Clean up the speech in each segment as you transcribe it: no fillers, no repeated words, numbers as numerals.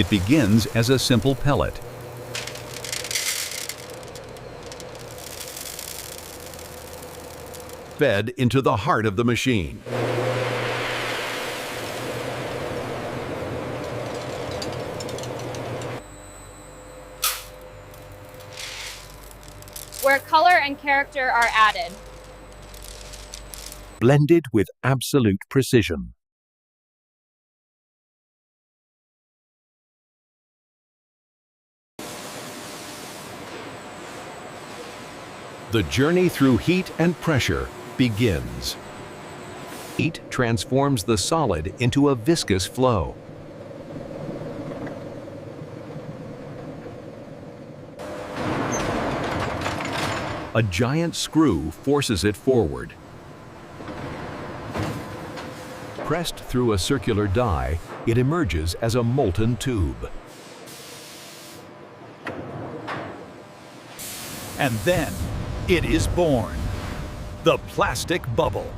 It begins as a simple pellet. Fed into the heart of the machine. Where color and character are added. Blended with absolute precision. The journey through heat and pressure begins. Heat transforms the solid into a viscous flow. A giant screw forces it forward. Pressed through a circular die, it emerges as a molten tube. And then, it is born. The plastic bubble.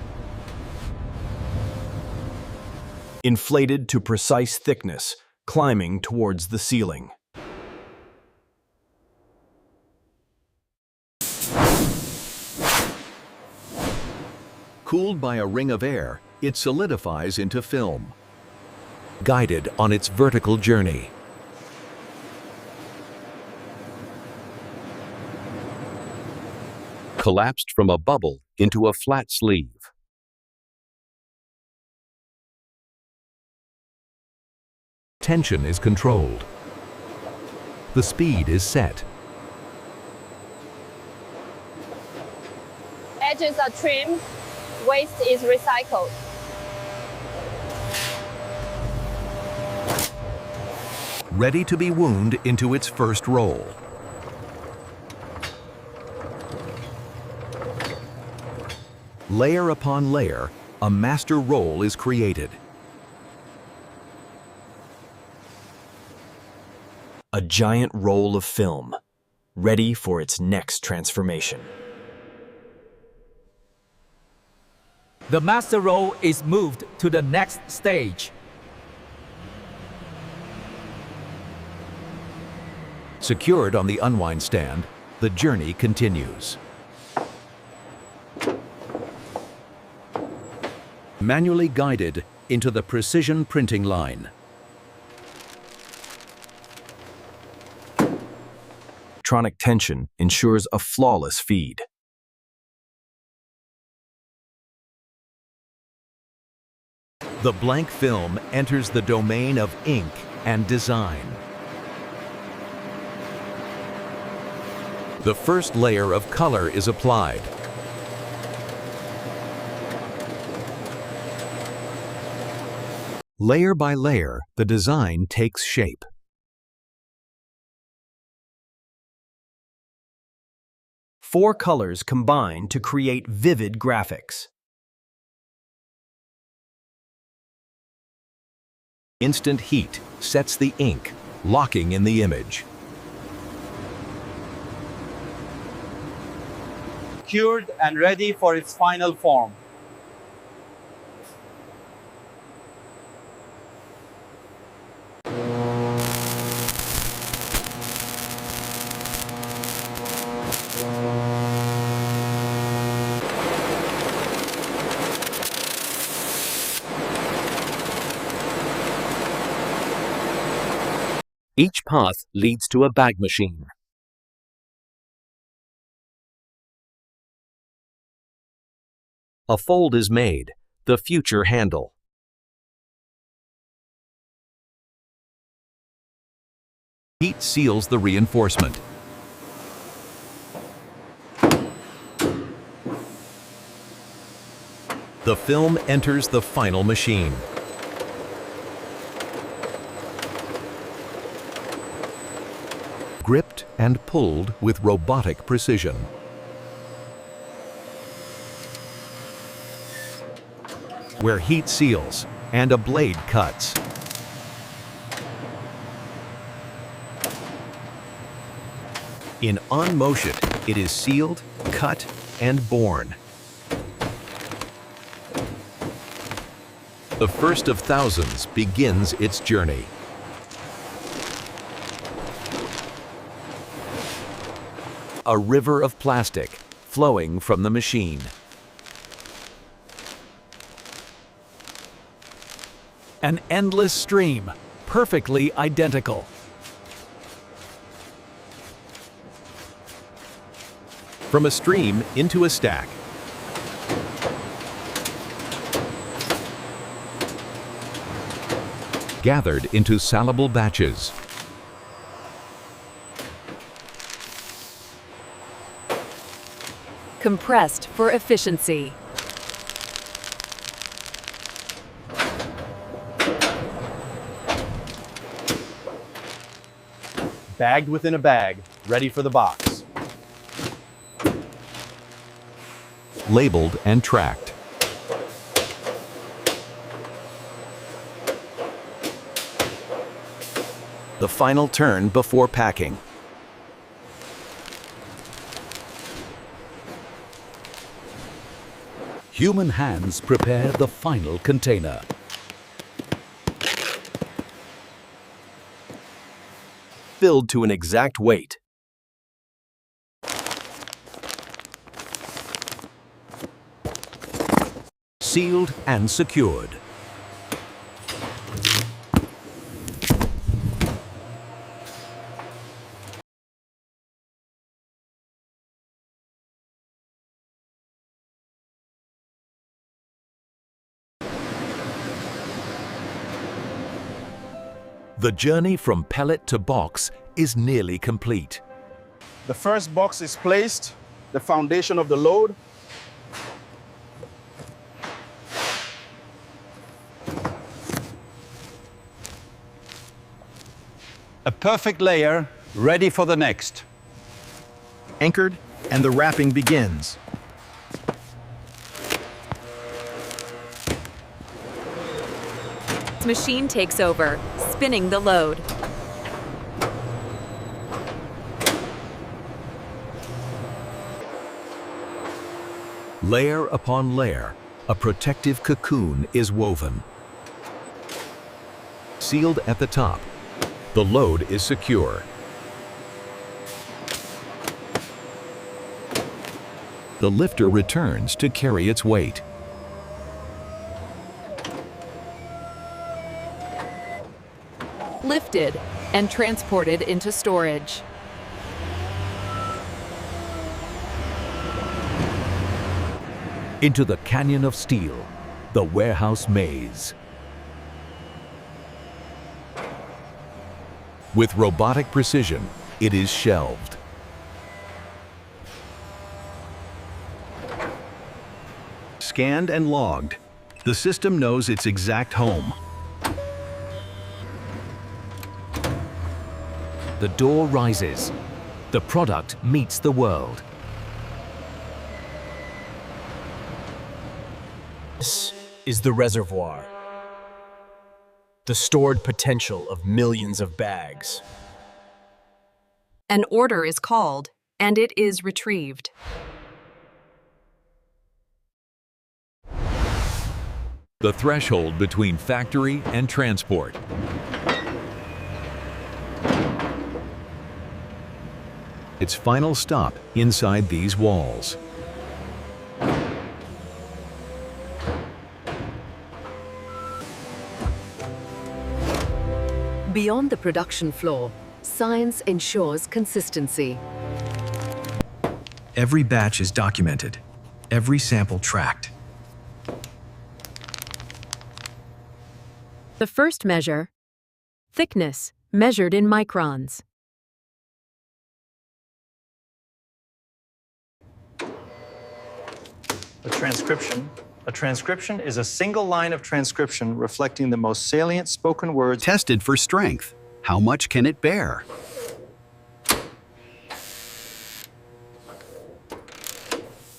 Inflated to precise thickness, climbing towards the ceiling. Cooled by a ring of air, it solidifies into film. Guided on its vertical journey. Collapsed from a bubble into a flat sleeve. Tension is controlled. The speed is set. Edges are trimmed. Waste is recycled. Ready to be wound into its first roll. Layer upon layer, a master roll is created. A giant roll of film, ready for its next transformation. The master roll is moved to the next stage. Secured on the unwind stand, the journey continues. Manually guided into the precision printing line. Electronic tension ensures a flawless feed. The blank film enters the domain of ink and design. The first layer of color is applied. Layer by layer, the design takes shape. Four colors combine to create vivid graphics. Instant heat sets the ink, locking in the image. Cured and ready for its final form. Each path leads to a bag machine. A fold is made, the future handle. Heat seals the reinforcement. The film enters the final machine. Gripped and pulled with robotic precision. Where heat seals and a blade cuts. In on motion, it is sealed, cut, and born. The first of thousands begins its journey. A river of plastic flowing from the machine. An endless stream, perfectly identical. From a stream into a stack. Gathered into salable batches. Compressed for efficiency. Bagged within a bag, ready for the box. Labeled and tracked. The final turn before packing. Human hands prepare the final container. Filled to an exact weight. Sealed and secured. The journey from pellet to box is nearly complete. The first box is placed, the foundation of the load. A perfect layer, ready for the next. Anchored, and the wrapping begins. Machine takes over, spinning the load. Layer upon layer, a protective cocoon is woven. Sealed at the top, the load is secure. The lifter returns to carry its weight. Lifted and transported into storage. Into the canyon of steel, the warehouse maze. With robotic precision, it is shelved. Scanned and logged, the system knows its exact home. The door rises. The product meets the world. This is the reservoir. The stored potential of millions of bags. An order is called, and it is retrieved. The threshold between factory and transport. Its final stop inside these walls. Beyond the production floor, science ensures consistency. Every batch is documented, every sample tracked. The first measure, thickness, measured in microns. A transcription is a single line of transcription reflecting the most salient spoken words. Tested for strength. How much can it bear?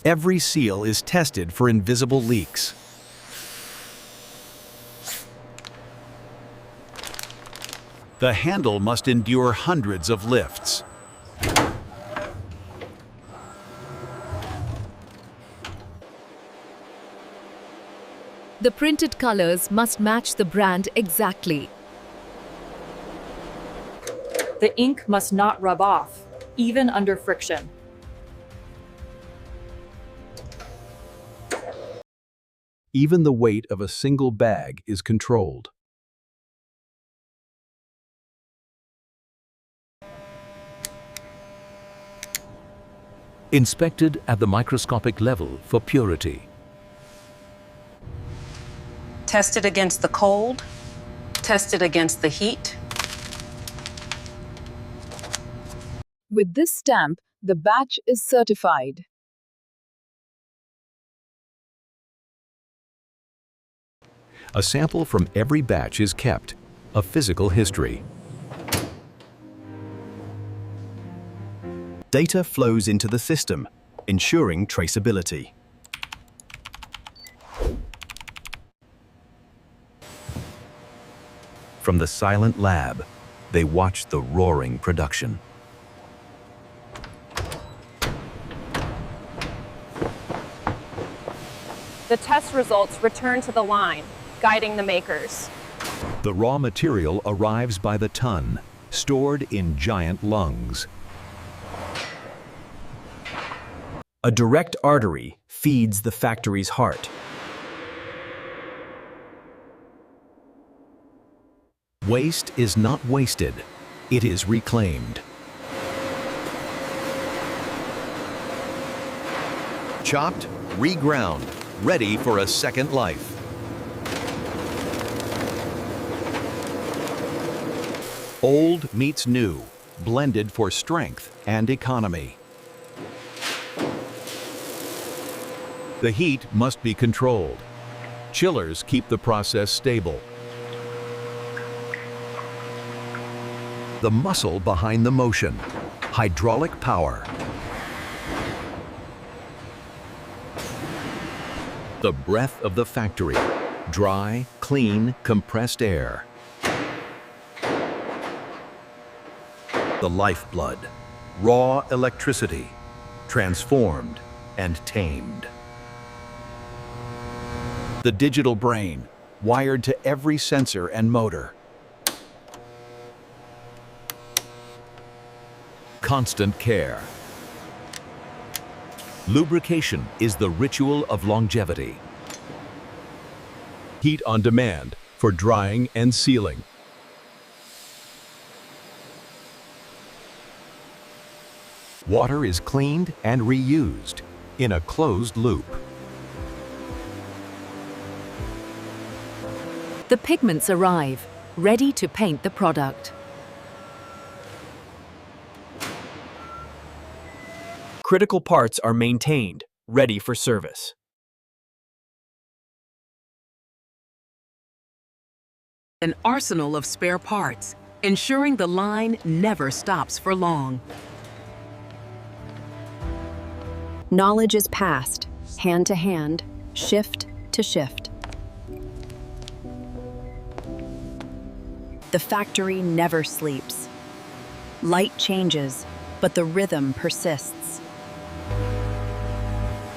Every seal is tested for invisible leaks. The handle must endure hundreds of lifts. The printed colors must match the brand exactly. The ink must not rub off, even under friction. Even the weight of a single bag is controlled. Inspected at the microscopic level for purity. Tested against the cold, tested against the heat. With this stamp, the batch is certified. A sample from every batch is kept, a physical history. Data flows into the system, ensuring traceability. From the silent lab, they watch the roaring production. The test results return to the line, guiding the makers. The raw material arrives by the ton, stored in giant lungs. A direct artery feeds the factory's heart. Waste is not wasted, it is reclaimed. Chopped, reground, ready for a second life. Old meets new, blended for strength and economy. The heat must be controlled. Chillers keep the process stable. The muscle behind the motion, hydraulic power. The breath of the factory, dry, clean, compressed air. The lifeblood, raw electricity, transformed and tamed. The digital brain, wired to every sensor and motor. Constant care. Lubrication is the ritual of longevity. Heat on demand for drying and sealing. Water is cleaned and reused in a closed loop. The pigments arrive, ready to paint the product. Critical parts are maintained, ready for service. An arsenal of spare parts, ensuring the line never stops for long. Knowledge is passed, hand to hand, shift to shift. The factory never sleeps. Light changes, but the rhythm persists.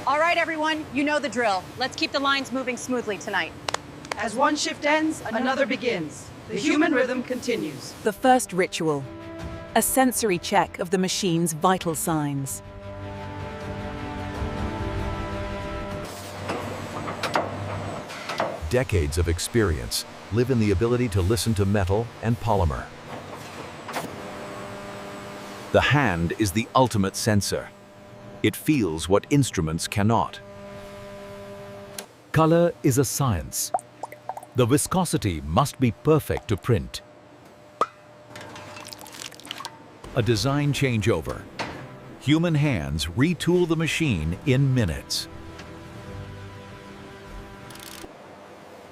All right, everyone, you know the drill. Let's keep the lines moving smoothly tonight. As one shift ends, another begins. The human rhythm continues. The first ritual, a sensory check of the machine's vital signs. Decades of experience live in the ability to listen to metal and polymer. The hand is the ultimate sensor. It feels what instruments cannot. Color is a science. The viscosity must be perfect to print. A design changeover. Human hands retool the machine in minutes.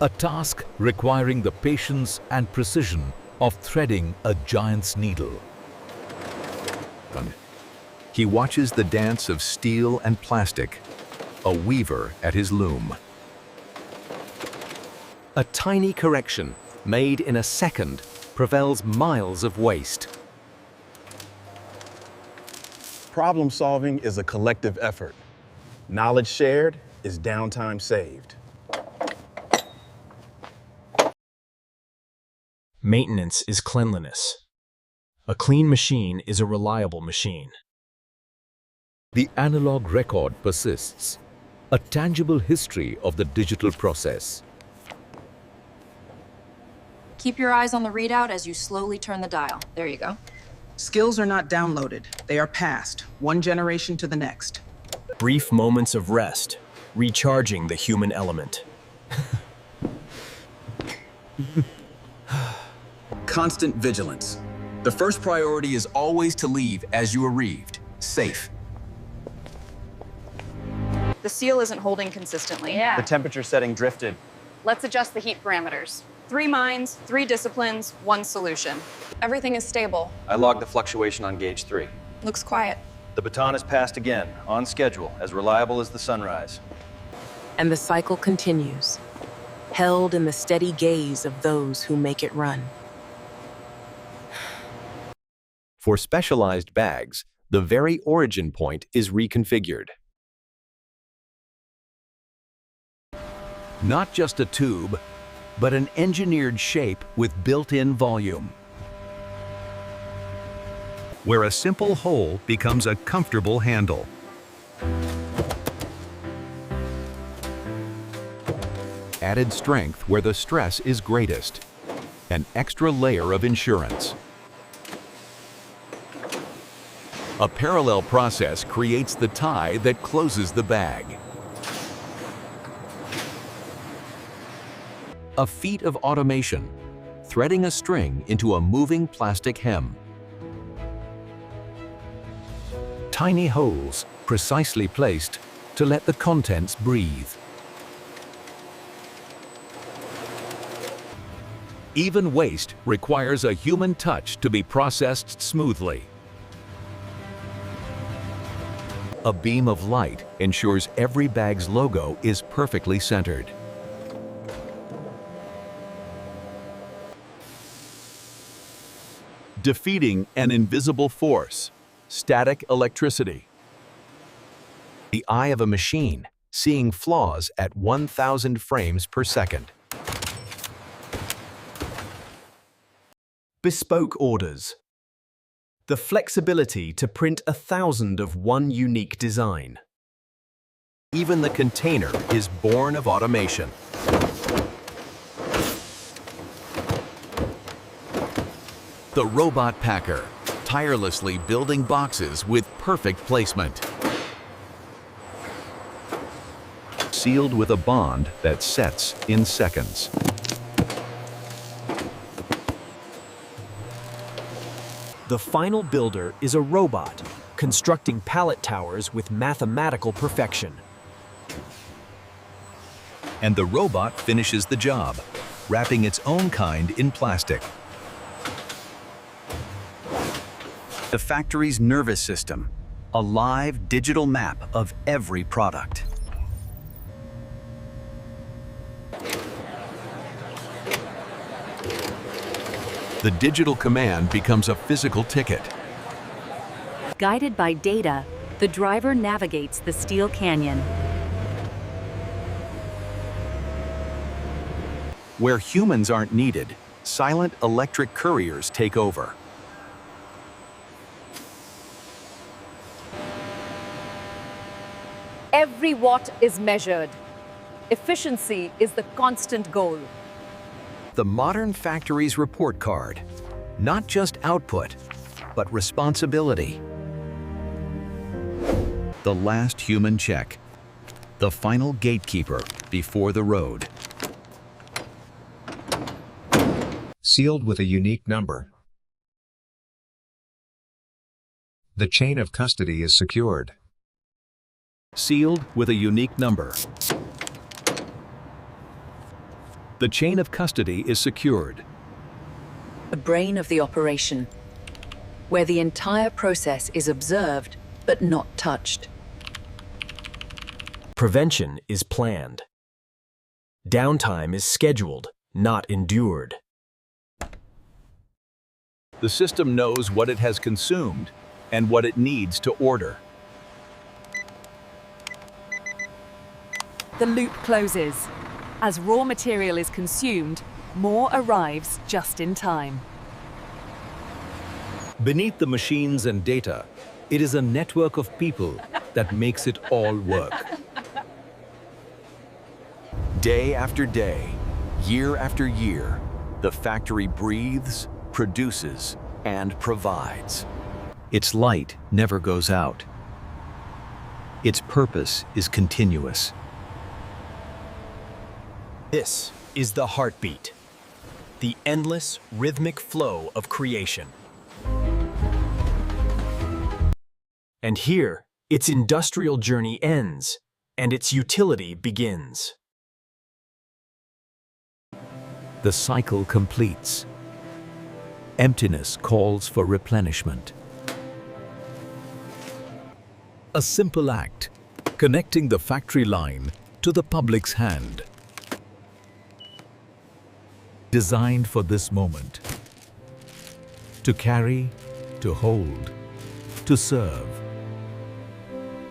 A task requiring the patience and precision of threading a giant's needle. He watches the dance of steel and plastic, a weaver at his loom. A tiny correction made in a second prevents miles of waste. Problem solving is a collective effort. Knowledge shared is downtime saved. Maintenance is cleanliness. A clean machine is a reliable machine. The analog record persists. a tangible history of the digital process. Keep your eyes on the readout as you slowly turn the dial. There you go. Skills are not downloaded. They are passed, one generation to the next. Brief moments of rest, recharging the human element. Constant vigilance. The first priority is always to leave as you arrived, safe. The seal isn't holding consistently. The temperature setting drifted. Let's adjust the heat parameters. 3 mines, 3 disciplines, 1 solution. Everything is stable. I logged the fluctuation on gauge 3. Looks quiet. The baton is passed again, on schedule, as reliable as the sunrise. And the cycle continues, held in the steady gaze of those who make it run. For specialized bags, the very origin point is reconfigured. Not just a tube, but an engineered shape with built-in volume, where a simple hole becomes a comfortable handle. Added strength where the stress is greatest. An extra layer of insurance. A parallel process creates the tie that closes the bag. A feat of automation, threading a string into a moving plastic hem. Tiny holes, precisely placed to let the contents breathe. Even waste requires a human touch to be processed smoothly. A beam of light ensures every bag's logo is perfectly centered. Defeating an invisible force, static electricity. The eye of a machine, seeing flaws at 1,000 frames per second. Bespoke orders. The flexibility to print 1,000 of one unique design. Even the container is born of automation. The robot packer, tirelessly building boxes with perfect placement. Sealed with a bond that sets in seconds. The final builder is a robot, constructing pallet towers with mathematical perfection. And the robot finishes the job, wrapping its own kind in plastic. The factory's nervous system, a live digital map of every product. The digital command becomes a physical ticket. Guided by data, the driver navigates the steel canyon. Where humans aren't needed, silent electric couriers take over. Every watt is measured. Efficiency is the constant goal. The modern factory's report card. Not just output, but responsibility. The last human check. The final gatekeeper before the road. Sealed with a unique number. The chain of custody is secured. Sealed with a unique number. The chain of custody is secured. The brain of the operation, where the entire process is observed but not touched. Prevention is planned. Downtime is scheduled, not endured. The system knows what it has consumed and what it needs to order. The loop closes. As raw material is consumed, more arrives just in time. Beneath the machines and data, it is a network of people that makes it all work. Day after day, year after year, the factory breathes, produces, and provides. Its light never goes out. Its purpose is continuous. This is the heartbeat, the endless rhythmic flow of creation. And here, its industrial journey ends, and its utility begins. The cycle completes. Emptiness calls for replenishment. A simple act, connecting the factory line to the public's hand. Designed for this moment. To carry, to hold, to serve.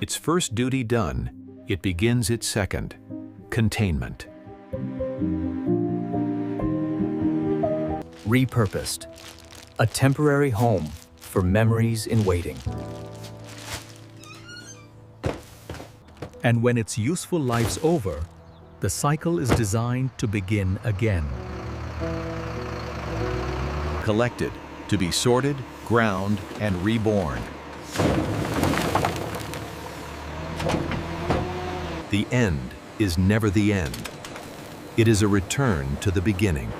Its first duty done, it begins its second, containment. Repurposed, a temporary home for memories in waiting. And when its useful life's over, the cycle is designed to begin again. Collected, to be sorted, ground, and reborn. The end is never the end. It is a return to the beginning.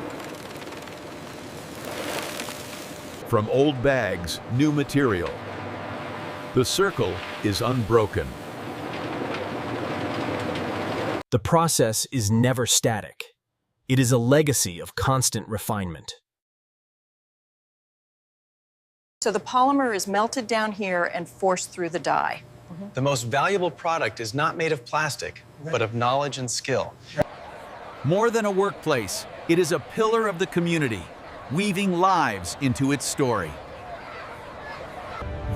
From old bags, new material. The circle is unbroken. The process is never static. It is a legacy of constant refinement. So the polymer is melted down here and forced through the die. The most valuable product is not made of plastic, but of knowledge and skill. More than a workplace, it is a pillar of the community, weaving lives into its story.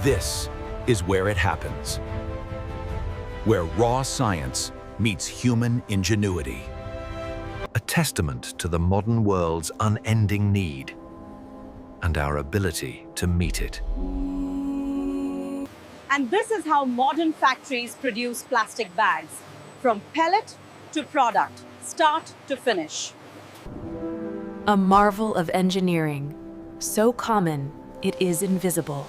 This is where it happens. Where raw science meets human ingenuity. A testament to the modern world's unending need and our ability to meet it. And this is how modern factories produce plastic bags, from pellet to product, start to finish. A marvel of engineering, so common it is invisible.